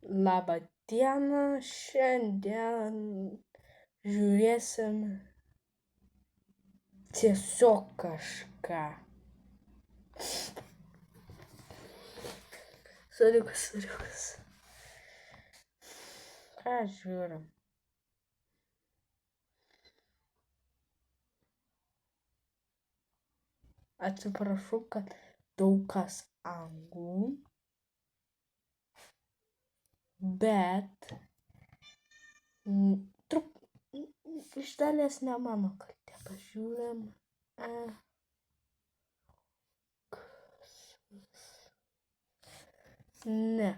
Labą dieną, šiandien žiūrėsim tiesiog kažką. Suriukas. Ką žiūrim? Atsiprašau, kad daug kas anglų, bet iš dalies ne mano kaltė. Pažiūrim. Ne.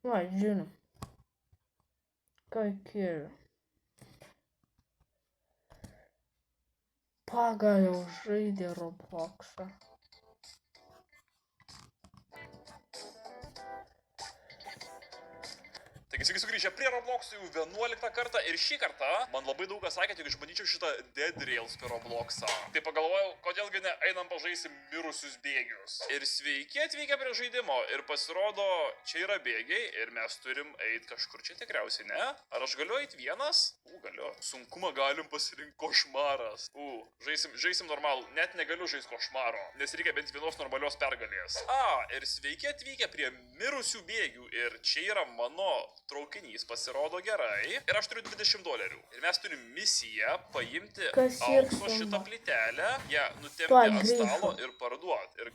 Va, žiūrim. Kokie. Pagaliau žaidė Robloxą. Taigi sveiki sugrįžę prie Roblox'o jau 11 kartą ir šį kartą man labai daug kas sakė, jog išbandyčiau šitą Dead Rails per Roblox'ą. Tai pagalvojau, kodėlgi ne einam pažaisim mirusius bėgius. Ir sveiki atvykę prie žaidimo ir pasirodo, čia yra bėgiai ir mes turim eit kažkur čia tikriausiai, ne? Ar aš galiu eit vienas? Galiu. Sunkumą galim pasirinkti košmaras. Žaisim normalų, net negaliu žaisti košmaro, nes reikia bent vienos normalios pergalės. Ir sveiki atvykę prie mirusių bėgių ir čia yra mano traukinys, pasirodo gerai. Ir aš turiu $20. Ir mes turim misiją paimti aukso šitą plytelę, ją nutempti ant stalo ir parduoti. Ir...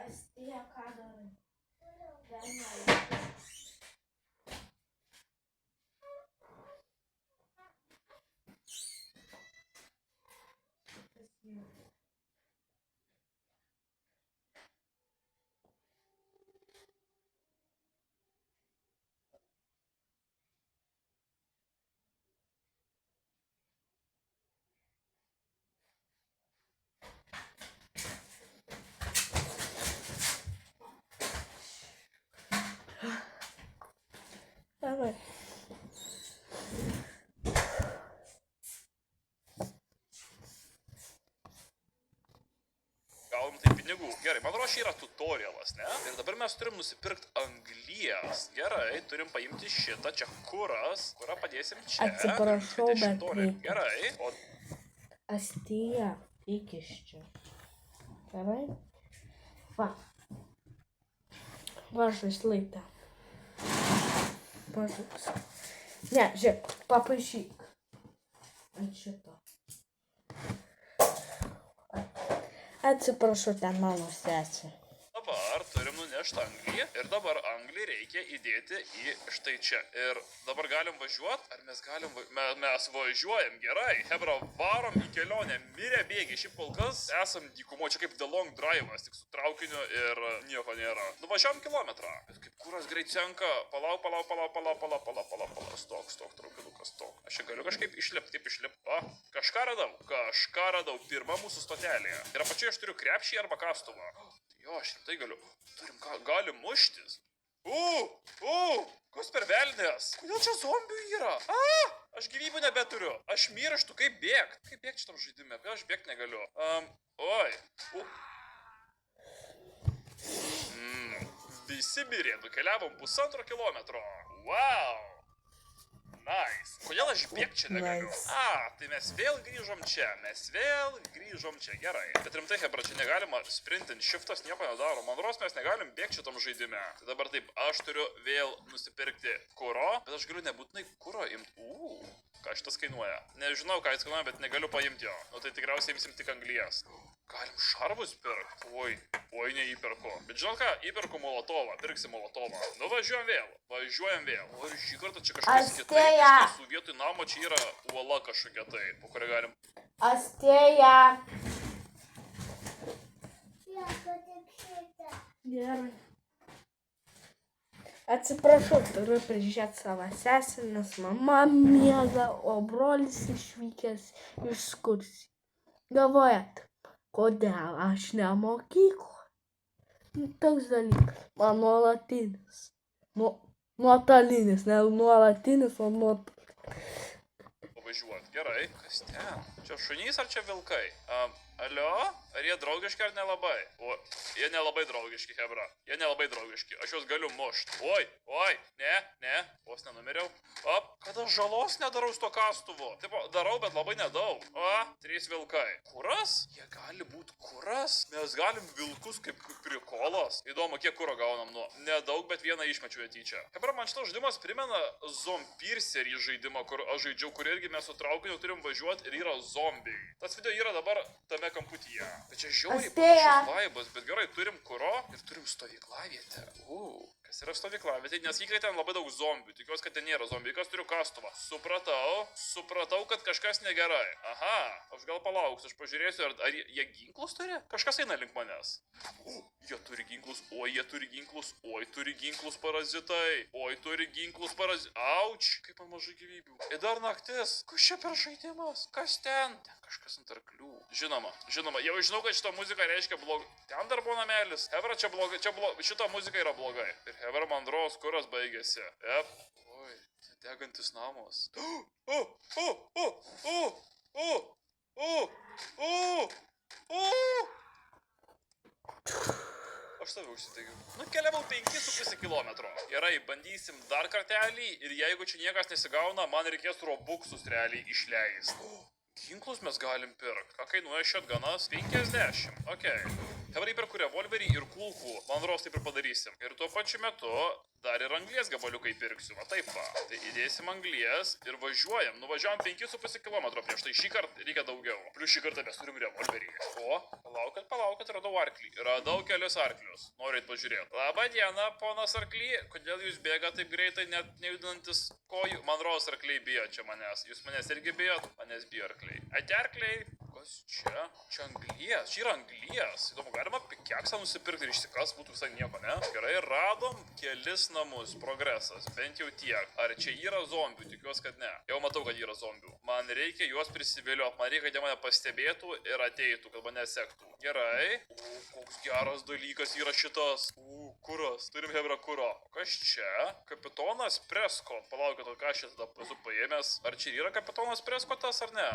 Astija, ką darai? Давай. Gavom tai pinigų. Gerai, man rošia yra tutorialas, ne? Ir dabar mes turim nusipirkti anglies. Gerai, turim paimti šitą, čia kuras. Kurą padėsim čia. Atsiprašau, bet reikia. Gerai. O... Astija, iki čia. Gerai? Va. Va, žaislaitę. Pažaiks. Ne, žiūrėk, papaišyk. Ant šito. Atsiprašau, ten mano sesė. Dabar turim nunešti anglį ir dabar anglį reikia įdėti į štai čia. Ir dabar galim važiuoti? Ar mes galim mes važiuojam, gerai. Hebra, varom į kelionę, mirę bėgiai. Šiaip kol kas esam dykumo, čia kaip The Long Drive'as, tik su traukiniu ir nieko nėra. Nuvažiavom kilometrą. Bet kaip kuras greit senka. Palauk. Stok, traukinukas, stok. Aš čia galiu kažkaip išlipti, kaip išlipti. Kažką radau. Pirma mūsų stotelė. Ir apačioje aš turiu krepšį arba kastuvą. Jo, aš rimtai galiu. Galim muštis. Kas per velnės? Kodėl čia zombių yra? Aš gyvybių nebeturiu. Aš mirštu, kaip bėgt? Kaip bėgt šitam žaidime? Kodėl aš bėgt negaliu? Visi mirė, nukeliavom 1,5 kilometro. Wow! Nice. Kodėl aš bėgt čia negaliu? Tai mes vėl grįžom čia. Gerai. Bet rimtai, hebra, čia negalima sprintinti, shiftas nieko nedaro. Man rodos, mes negalim bėgti šitam žaidime. Tai dabar taip, aš turiu vėl nusipirkti kuro, bet aš galiu nebūtinai kuro imti. Ką šitas kainuoja? Nežinau, ką jis kainuoja, bet negaliu paimti jo. Tai tikriausiai imsim tik anglies. Galim šarvus pirkti? Oi, neįperku. Bet žinot ką, įperku molotovą, pirksim molotovą. Važiuojam vėl. O ir šį kartą čia kažkas kitaip. Iš tiesų vietoj namo čia yra uola kažkokia tai, po kurią galim... Astija. Gerai. Atsiprašau, turiu prižiūrėti savo sesę, nes mama miega, o brolis išvykęs iš ekskursijos. Galvojat, kodėl aš ne mokykloje? Toks dalykas, man nuolatinis. Nuotolinis, ne nuolatinis, o Pavažiuot. Gerai. Kas ten? Čia šunys ar čia vilkai? Alio? Ar jie draugiški ar nelabai? O, jie nelabai draugiški, hebra. Jie nelabai draugiški. Aš juos galiu mušt. Oi, ne. Vos nenumiriau. Kada žalos nedarau su to kastuvu? Taip, darau, bet labai nedaug. 3 vilkai. Kuras? Jie gali būti kuras. Mes galim vilkus kaip prikolas. Įdomu, kiek kuro gaunam nuo. Nedaug, bet vieną išmečiu tyčia. Hebra, man šitas žaidimas primena Zombirserį žaidimą, kur aš žaidžiau, kur irgi mes su traukiniu turim važiuoti ir yra zombiai. Tas video yra dabar tame kamputyje. Bet čia žiauriai panašus vaibas, bet gerai, turim kuro ir turim stovyklavietę. Kas yra stovyklavietė? Nes įkrei ten labai daug zombių. Tikiuosi, kad ten nėra zombių. Kas turiu kastuvą? Supratau, kad kažkas negerai. Aha, aš gal palauksiu, aš pažiūrėsiu, ar jie ginklus turi? Kažkas eina link manęs. Jie turi ginklus, jie turi ginklus, turi ginklus parazitai, turi ginklus parazitai. Auč, kaip man mažai gyvybių. Ir dar naktis. Kas čia per žaidimas? Kas ten? Ten kažkas ant arklių. Žinoma, jau žinau, kad šita muzika reiškia blog. Ten dar buvo namelis. Hebra, čia blogai, šita muzika yra blogai. Ir Hebra, man dros, kuras baigėsi. Oi, degantis namas. Aš save užsidegiu. Nukeliavau 5,5 kilometro. Gerai, bandysim dar kartelį ir jeigu čia niekas nesigauna, man reikės robuksus realiai išleisti. Ginklus mes galim pirkti. Ką kainuoja šotganas? 50. Okei. Hebra, įperku revolverį ir kulkų. Man rodos taip ir padarysim. Ir tuo pačiu metu dar ir anglies gabaliukai pirksiu. Va taip va. Tai įdėsim anglies ir važiuojam. Nuvažiavam 5,5 kilometro. Prieš tai šį kartą reikia daugiau. Plius šį kartą mes turim revolverį. Palaukit, radau arklį. Radau kelius arklius. Norit pažiūrėti. Labą dieną, ponas arkly. Kodėl jūs bėga taip greitai, net nejudinantis kojų? Man rodos arkliai bijo čia manęs. Jūs manęs irgi bijot? Manęs bijo arkliai. Ate arkliai. Kas čia? Čia anglies. Čia yra anglies. Įdomu, galima pikeksą nusipirkti ir išsikas, būtų visai nieko, ne? Gerai, radom kelis namus. Progresas. Bent jau tiek. Ar čia yra zombių? Tikiuosi, kad ne. Jau matau, kad yra zombių. Man reikia juos prisivilioti. Man reikia, kad jie mane pastebėtų ir ateitų, kad mane sektų. Gerai. Koks geras dalykas yra šitas. Kuras. Turim Hebra kuro. Kas čia? Kapitonas Prescott. Palaukit, o ką aš čia tada esu paėmęs? Ar čia yra kapitonas Prescottas ar ne?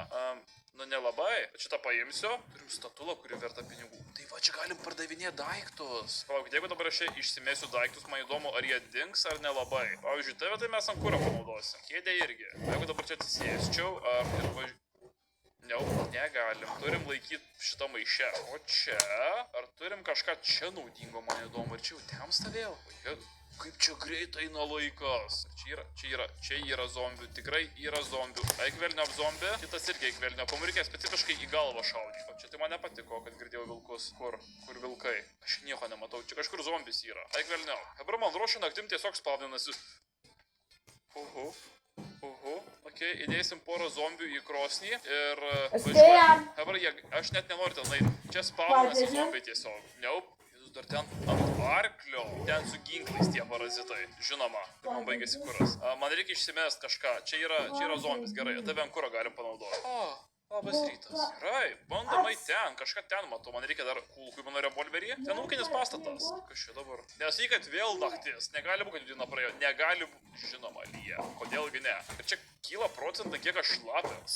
Nelabai. Šitą paimsiu. Turim statulą, kuri verta pinigų. Tai va, čia galim pardavinėti daiktus. Palaukit, jeigu dabar aš išsimėsiu daiktus, man įdomu, ar jie dings ar nelabai. Pavyzdžiui, tave tai mes ant kuro panaudosim. Kėdė irgi. Jeigu dabar čia atsisėsčiau, ir važiuoju. Negalim. Turim laikyti šitą maišę. O čia? Ar turim kažką čia naudingo, man įdomu. Ir čia jau temsta vėl? Kaip čia greitai eina laikas. Čia yra zombių. Tikrai yra zombių. Eikvelniop zombį. Kitas irgi eikvelniop. Mums reikia specifiškai į galvą šaudyti. O čia tai man nepatiko, kad girdėjau vilkus. Kur vilkai? Aš nieko nematau. Čia kažkur zombis yra. Eikvelniop. Hebra, man ruošia naktim tiesiog spaudinasi. Okei, įdėsim porą zombių į krosnį ir važiuojam. Hebra, aš net nenoriu ten eiti. Čia spaudinasi zombiai tiesiog. Dar ten ant arklio, ten su ginklais tie parazitai. Žinoma, tai man baigėsi kuras. Man reikia išsimest kažką. Čia yra zombis, gerai, tave ant kuro galim panaudoti. Labas rytas. Gerai, bandom eiti ten, kažką ten matau. Man reikia dar kulkų į mano revolverį. Ten ūkinis pastatas. Kas čia dabar? Nes jį, kad vėl naktis. Negali būti, kad diena praėjo. Negali būti, žinoma, lyja. Kodėlgi ne? Ir čia kyla procentai, kiek aš šlapęs.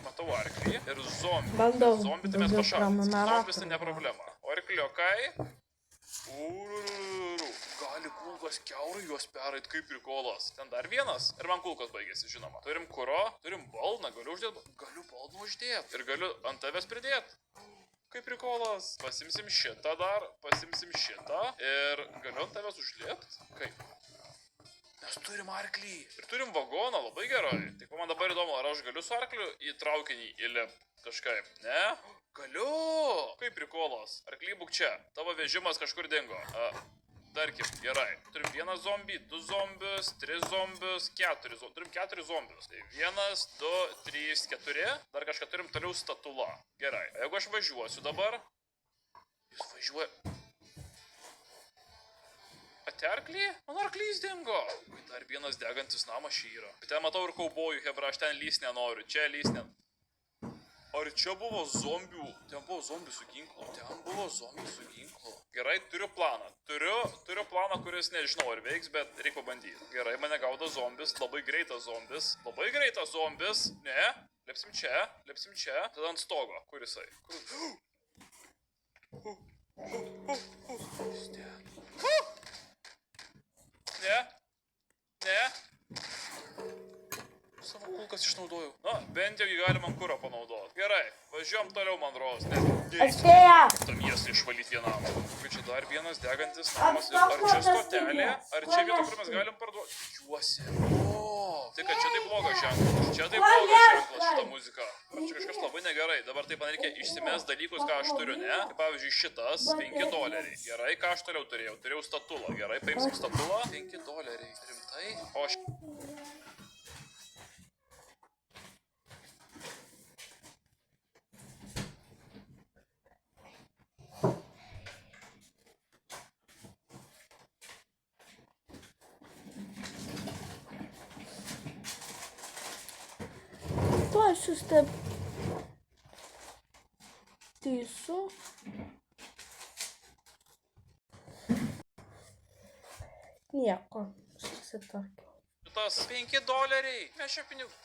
Matau arklį ir zombį. Zombį tai mes pašalim. Zombis tai ne problema. Arkliokai. Gali kulkas kiaurai juos perait kaip prikolas. Ten dar vienas. Ir man kulkas baigėsi, žinoma. Turim kuro, turim balną, galiu balną uždėti. Ir galiu ant tavęs pridėti. Kaip prikolas. Pasimsim šitą dar, pasimsim šitą. Ir galiu ant tavęs užlėpti. Kaip? Mes turim arklį. Ir turim vagoną, labai gerai. Tik man dabar įdomu, ar aš galiu su arkliu į traukinį įlėpti kažkaip. Ne? Galiu. Kaip prikolas. Arklį būk čia. Tavo vežimas kažkur dingo. Tarkim, gerai. Turim vieną zombį, 2 zombius, 3 zombius, 4 zombius. Turim 4 zombius. Tai 1, 2, 3, 4. Dar kažką turim toliau statula. Gerai. Jeigu aš važiuosiu dabar. Jūs važiuoja. Ate arklį? Man arklys dingo. Dar vienas degantis namas šį yra. Bet ten matau ir kaubojų, Hebra, aš ten lys nenoriu. Čia lys ne. Ar čia buvo zombių? Ten buvo zombių su ginklu. Gerai, turiu planą. Turiu planą, kuris nežinau ar veiks, bet reikia pabandyti. Gerai, mane gaudo zombis, labai greitas zombis. Labai greitas zombis. Ne, lepsim čia. Tada ant stogo. Kur jisai? Ne. Savo kulkas išnaudojau. Na, bent jau jį galima ant kuro panaudoti. Gerai, važiuojam toliau, man rodos. Atspėja! Tą miestą išvalyti vienam. Kai čia dar vienas degantis namas. Ar čia stotelė? Ar čia vieta, kur mes galim parduoti? Tikiuosi. O, tai kad čia tai blogas ženklas. Šita muzika. Ar čia kažkas labai negerai. Dabar taip man reikia išsimest dalykus, ką aš turiu, ne? Kaip pavyzdžiui, šitas $5. Gerai, ką aš toliau turėjau? Turėjau statulą. Gerai, paimsim statulą. $5. Rimtai? O aš... Tuoj sustabdysiu. Nieko, susitvarkiau. Šitas $5. Mes čia pinigų.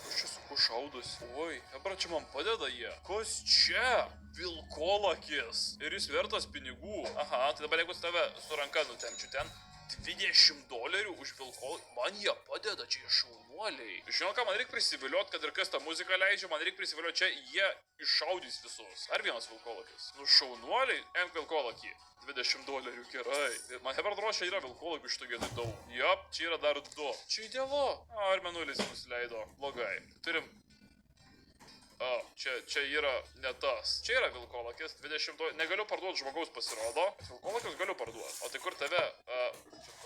Kas čia su kuo šaudosi? Oi, hebra, čia man padeda jie. Kas čia? Vilkolakis. Ir jis vertas pinigų. Aha, tai dabar jeigu tave su ranka nutemčiu ten. $20 už vilkolakį. Man jie padeda, čia jie šaunuoliai. Žinau, ką man reikia prisiviliot, kad ir kas tą muziką leidžia, man reikia prisiviliot čia, jie iššaudys visus. Ar vienas vilkolakis? Nu šaunuoliai, ant vilkolakį. $20, gerai. Man hebra atrodo, čia yra vilkolakių šito vietoj daug. Jop, čia yra dar 2. Čia idealu. Ar menulis nusileido. Blogai. Turim... O, čia yra ne tas. Čia yra vilkolakis, $20. Negaliu parduoti žmogaus pasirodo. Vilkolakius galiu parduoti. O tai kur tave...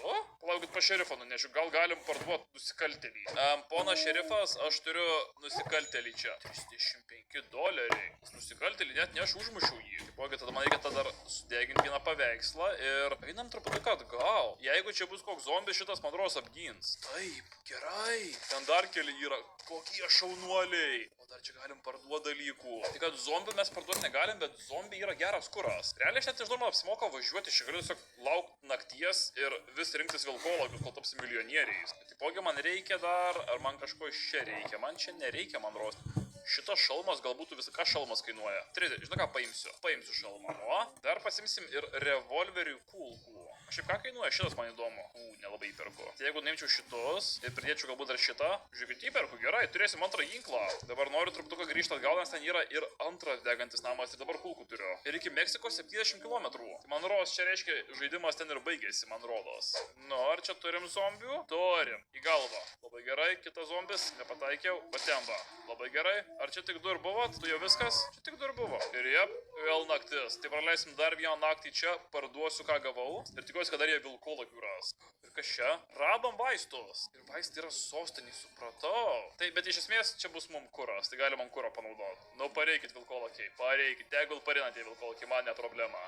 O? Palaukit, pa šerifą nunešiu. Gal galim parduoti nusikaltelį. Pona šerifas, aš turiu nusikaltelį čia. $35. Nusikaltelį net ne aš užmušiau jį. Taipogi, tada man reikia dar sudeginti vieną paveikslą ir... Einam truputuką atgal. Jeigu čia bus koks zombis, šitas man rodos apgins. Taip, gerai. Ten dar keli yra. Kokie šaunuoliai. O dar čia galim parduoti dalykų. Tai kad zombių mes parduoti negalim, bet zombiai yra geras kuras. Realiai aš net nežinau, man apsimoka važiuoti, aš galiu tiesiog laukti nakties ir vis rinktis vilkolakius, kol tapsi milijonieriais. Bet taipogi man reikia dar, ar man kažko iš čia reikia? Man čia nereikia, man rodos. Šitas šalmas galbūt visą, ką šalmas kainuoja? 30, žinau ką paimsiu? Paimsiu šalmą. O, dar pasimsim ir revolverių kulkų. Šiaip ką kainuoja šitas, man įdomu. Nelabai įperku. Tai jeigu nuimčiau šitus ir pridėčiau galbūt dar šitą, žiūrėkit, įperku, gerai, turėsim antrą ginklą. Dabar noriu truputuką grįžti atgal, nes ten yra ir antras degantis namas ir dabar kulkų turiu. Ir iki Meksikos 70 km. Tai man rodos, čia reiškia, žaidimas ten ir baigėsi, man rodos. Nu, ar čia turim zombių? Turim. Į galvą. Labai gerai, kitas zombis, nepataikiau, patemba. Labai gerai. Ar čia tik 2 ir buvo? Tu jau viskas? Čia tik 2 ir buvo. Ir jep, vėl naktis. Tai praleisim dar vieną naktį čia, parduosiu ką gavau. Ir tikiuosi, kad dar jie vilkolakių ras. Ir kas čia? Radom vaistus. Ir vaistai yra sostinį, supratau. Tai, bet iš esmės čia bus mum kuras. Tai gali man kurą panaudoti. Nu, pareikit vilkolakiai. Pareikit. Tegul parinate vilkolakiai, man ne problema.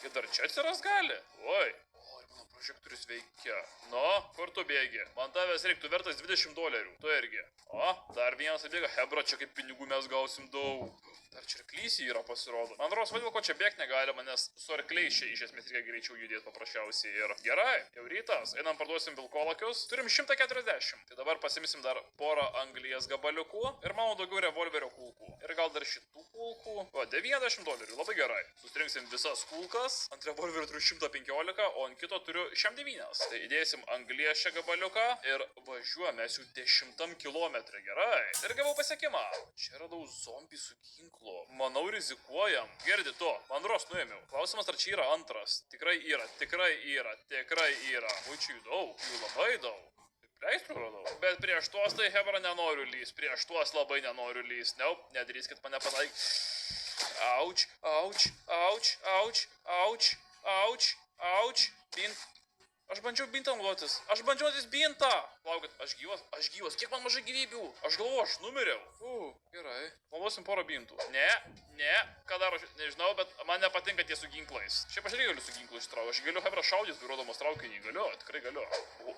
Ir dar čia atsiras gali. Oi. Mano prožektorius veikia. Nu, kur tu bėgi? Man tavęs reiktų vertas $20. Tu irgi. O, dar vienas atbėga. Hebra, čia kaip pinigų mes gausim daug. Dar čia arklysiai yra pasirodo. Man rodos, vadėl ko čia bėgti negalima, nes su arkliais čia iš esmės reikia greičiau judėti paprasčiausiai. Ir gerai, jau rytas. Einam parduosim vilkolakius. Turim 140. Tai dabar pasimsim dar porą anglies gabaliukų. Ir mano daugiau revolverio kulkų. Ir gal dar šitų kulkų. O, $90. Labai gerai. Sustringsim visas kulkas. Ant revolverio turiu 115, o ant kito turiu 109. Tai įdėsim anglies šią gabaliuką. Ir važiuojame mes jau 10 kilometrą. Gerai. Ir gavau pasiekimą. Čia radau zombį su ginklu. Manau, rizikuojam. Girdi tu, man ros nuėmiau. Klausimas, ar čia yra antras. Tikrai yra. Ui, čia jų daug. Jų labai daug. Pleistrų radau. Bet prieš tuos tai hebra nenoriu lys. Prieš tuos labai nenoriu lys. Nedrįskit mane pataik. Auč. Bint. Aš bandžiau bintą naudotis. Bintą. Laukit, aš gyvas. Kiek man mažai gyvybių? Aš galvoju, aš numiriau. Gerai. Naudosim porą bintų. Ne. Ką daro, nežinau, bet man nepatinka tie su ginklais. Šiaip aš irgi galiu su ginklu ištraukti. Aš galiu hebra šaudyti, vairuodamas traukinį. Galiu, tikrai galiu. O,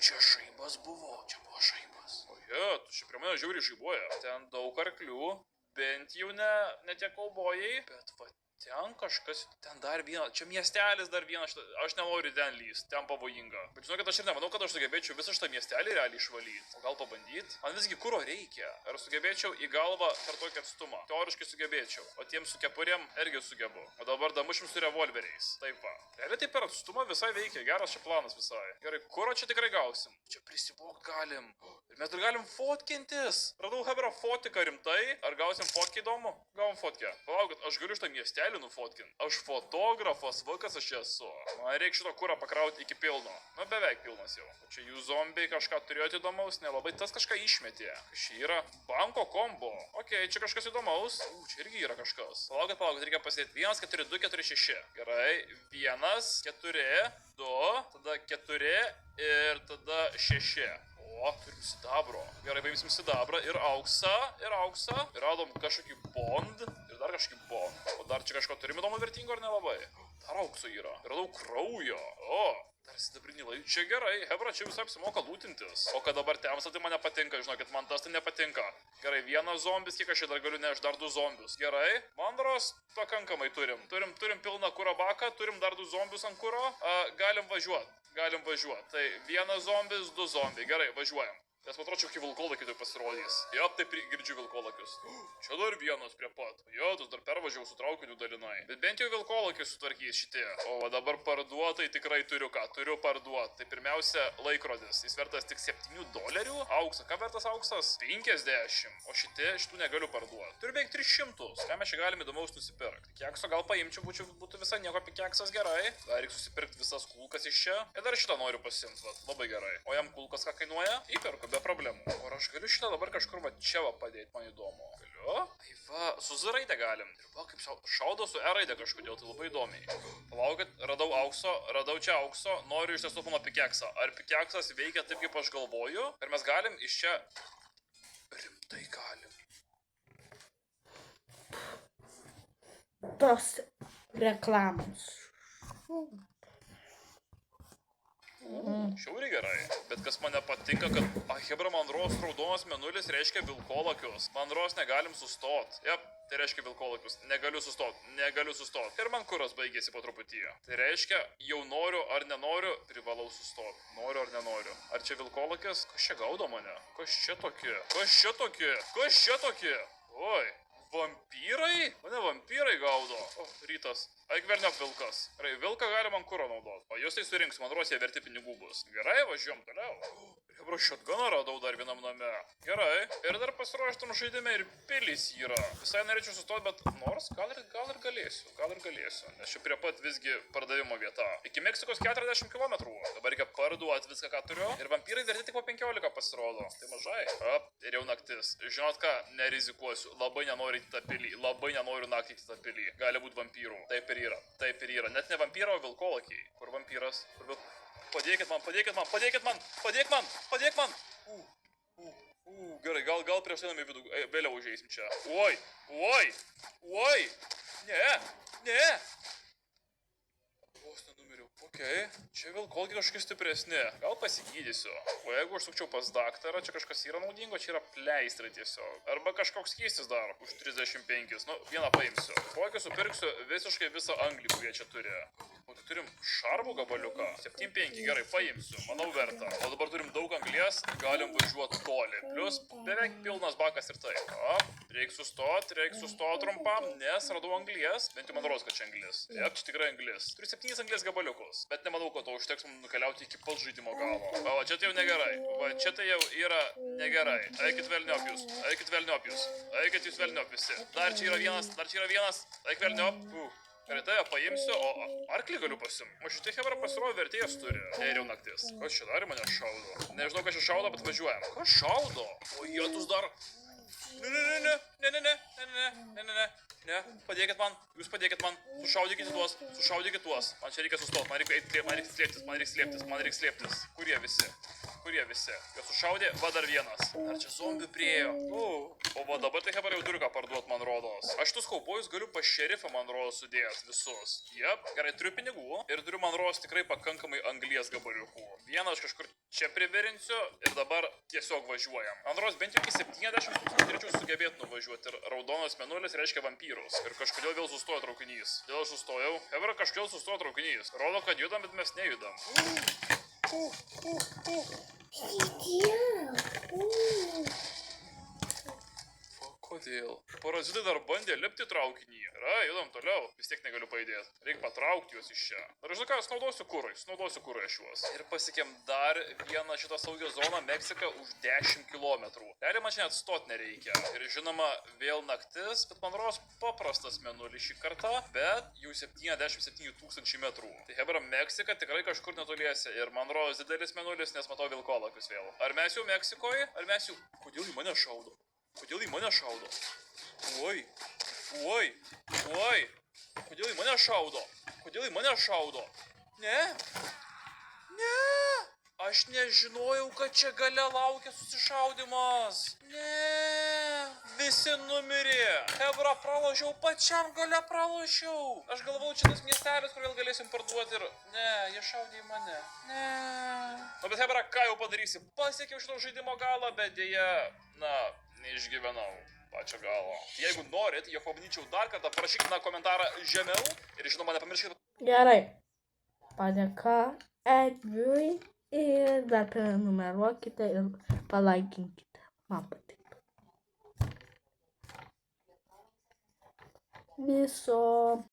čia šaibas buvo. Čia buvo šaibas. Oje, tu čia prie mane žiauriai žaibuoja. Ten daug arklių. Bent jau ne tie kaubojai. Bet va Ten kažkas, ten dar vienas, čia miestelis dar vienas, aš nenoriu ten lyst, ten pavojinga. Bet žinokit, aš ir nemanau, kad aš sugebėčiau visą šitą miestelį realiai išvalyti. O gal pabandyt? Man visgi kuro reikia. Ar sugebėčiau į galvą per tokį atstumą? Teoriškai sugebėčiau. O tiems su kepurėm irgi sugebu. O dabar damušim su revolveriais. Taip va. Realiai tai per atstumą visai veikia. Geras čia planas visai. Gerai, kuro čia tikrai gausim. Čia prisivokt galim. Ir mes dar galim fotkintis. Radau hebra fotiką rimtai. Ar gausim fotkę įdomu? Gavom fotkę. Palaukit, aš galiu šitą miestelį nufotkint. Aš fotografas, vakas aš esu. Man reikia šito kurą pakrauti iki pilno. Nu, beveik pilnas jau. O čia jų zombiai kažką turėjote įdomaus, nelabai tas kažką išmetė. Kas čia yra? Banko kombo. Okei, čia kažkas įdomaus. Čia irgi yra kažkas. Palaukit, reikia pasėti 1, 4, 2, 4, 6. Gerai, 1, 4, 2, tada 4 ir tada 6. O, turim sidabro. Gerai, paimsim sidabrą ir auksą. Ir radom kažkokį bond. Ir dar kažkokį bond. O dar čia kažko turim įdomu vertingo ar nelabai? Dar aukso yra. Ir radau kraujo. O, dar sidabrinį laiką. Čia gerai. Hebra, čia visai apsimoka lūtintis. O kad dabar temsta, tai man nepatinka. Žinokit, man tas tai nepatinka. Gerai, 1 zombis, kiek aš čia dar galiu nešti, dar 2 zombius. Gerai, mandros pakankamai turim. Turim pilną kuro baką, turim dar 2 zombius ant kuro. Galim važiuoti. Tai 1 zombis, 2 zombiai. Gerai, važiuojam. Nes man atrodo, čia kokį vilkolakį tai pasirodys. Jop, taip girdžiu vilkolakius. Čia dar vienas prie pat. Jo, tu dar pervažiavau su traukiniu dalinai. Bet bent jau vilkolakius sutvarkys šitie. O dabar parduotai tikrai turiu ką. Turiu parduoti. Tai pirmiausia, laikrodis. Jis vertas tik $7. Auksas. Ką vertas auksas? 50. O šitų negaliu parduoti. Turiu beveik 300. Ką mes čia galime įdomaus nusipirkti? Kekso gal paimčiau, būtų visai nieko apie keksas gerai. Dar reikia susipirkti visas kulkas iš čia. Ir dar šitą noriu pasimti. Labai gerai. O jam kulkas ką kainuoja? Įperku. Be problemų. O aš galiu šitą dabar kažkur va čia va padėti, man įdomu. Galiu? Ai va, su Z raidė galim. Ir va, kaip šaudo su E raidė kažkodėl, tai labai įdomiai. Palaukit, radau aukso, radau čia aukso, noriu iš tiesų mano pikeksą. Ar pikeksas veikia taip, kaip aš galvoju? Ir mes galim iš čia... Rimtai galim. Tos reklamos. Šiauriai gerai, bet kas man nepatinka, kad hebra mandros raudonas mėnulis reiškia vilkolakius. Mandros negalim sustot. Jep, tai reiškia vilkolakius. Negaliu sustot. Ir man kuras baigėsi po truputį. Tai reiškia, jau noriu ar nenoriu, privalau sustot. Noriu ar nenoriu. Ar čia vilkolakis? Kas čia gaudo mane? Kas čia tokie? Oi. Vampyrai? Mane vampyrai gaudo. O, rytas. Eik verniok vilkas. Gerai, vilką galima ant kuro naudoti. O jūs tai surinks, man ruosė verti pinigų bus. Gerai, važiuojam toliau. Hebra, shotguną radau dar vienam name. Gerai. Ir dar pasiruoštam žaidime ir pilis yra. Visai norėčiau sustoti, bet nors gal ir galėsiu. Nes čia prie pat visgi pardavimo vieta. Iki Meksikos 40 km. Dabar reikia parduoti viską, ką turiu. Ir vampyrai verti tik po 15 pasirodo. Tai mažai. Ir jau naktis. Žinot ką, nerizikuosiu. Labai nenoriu į tą pilį. Labai nenoriu naktį į tą pilį. Gali būti vampyrų. Taip ir yra. Net ne vampyro, o vilkolakiai. Kur vampyras? Padėkit man! Gerai, gal prieš einam į vidų, vėliau užeisim čia. Oi! Ne! Vos nenumiriau. Okei, čia vilkolkiai kažkokie stipresni. Gal pasigydysiu. O jeigu aš sukčiau pas daktarą, čia kažkas yra naudingo, čia yra pleistrai tiesiog. Arba kažkoks keistis dar už 35. Nu, vieną paimsiu. Kokį supirksiu visiškai visą anglį, kurie čia turi. O tai turim šarvų gabaliuką. 7,5, gerai, paimsiu. Manau verta. O dabar turim daug anglies, galim važiuoti toli. Plius beveik pilnas bakas ir tai. O, reikia sustoti trumpam, nes radau anglies. Bent jau man rodos, kad čia anglis. Jep, čia tikrai anglis. Turiu 7 anglies gabaliukus. Bet nemanau, kad to užteks mums nukeliauti iki pat žaidimo galo. O, čia tai jau negerai. Va, čia tai jau yra negerai. Eikit velniop jūs. Eikit jūs velniop visi. Dar čia yra vienas. Eik velniop. Gerai, tave paimsiu, o arklį galiu pasimti. O šitie hebra pasirodo vertėjas turi. Ir jau naktis. Kas čia dar mane šaudo? Nežinau, kas čia šaudo, bet važiuojam. Kas šaudo? O jėtus dar... Ne, padėkit man, jūs padėkit man, sušaudykit tuos. Man čia reikia sustoti, man reikia slėptis. Kur jie visi? Jie sušaudė, va dar vienas. Dar čia zombių priėjo. O va dabar tai hebra jau turiu ką parduoti, man rodos. Aš tus kaubojus galiu pas šerifą, man rodos, sudėjęs visus. Jep, gerai, turiu pinigų ir turiu, man rodos, tikrai pakankamai anglies gabaliukų. Vieną aš kažkur čia priverinsiu ir dabar tiesiog važiuojam. Man rodos, bent jau iki 70 tūkstančių sugebėt nuvažiuoti ir raudonas mėnulis reiškia vampyrai. vyrus. Ir kažkodėl vėl sustojo traukinys. Dėl aš sustojau. Hebra, kažkodėl sustojo traukinys. Rodo, kad judam, bet mes nejudam. Kodėl? Parazitai dar bandė lipti traukinį. Yra, judam toliau. Vis tiek negaliu pajudėti. Reikia patraukti juos iš čia. Ir žinau ką, sunaudosiu kurui aš juos. Ir pasiekėm dar vieną šitą saugią zoną Meksiką už 10 km. Realiai man čia net stot nereikia. Ir žinoma, vėl naktis, bet man rodos paprastas mėnulis šį kartą, bet jau 77 000 metrų. Tai hebra, Meksika tikrai kažkur netoliese. Ir man rodos didelis mėnulis, nes matau vilkolakius vėl. Ar mes jau Meksikoje? Ar mes jau... Kodėl į mane šaudo? Kodėl į mane šaudo? Oi. Kodėl į mane šaudo? Kodėl į mane šaudo? Ne. Aš nežinojau, kad čia gale laukia susišaudimas. Ne. Visi numirė. Hebra, pralošiau, pačiam gale pralošiau. Aš galvau, čia tas miestelis, kur vėl galėsim parduoti ir... Ne, jie šaudė į mane. Ne. Nu, bet Hebra, ką jau padarysi? Pasiekiau šito žaidimo galą, bet dėja, neišgyvenau pačią galą. Jeigu norit, jog pabandyčiau dar kartą, parašykite komentarą žemiau ir žinoma nepamirškite. Gerai. Padėka Edviui ir dar prenumeruokite ir palaikinkite. Man patiko. Viso.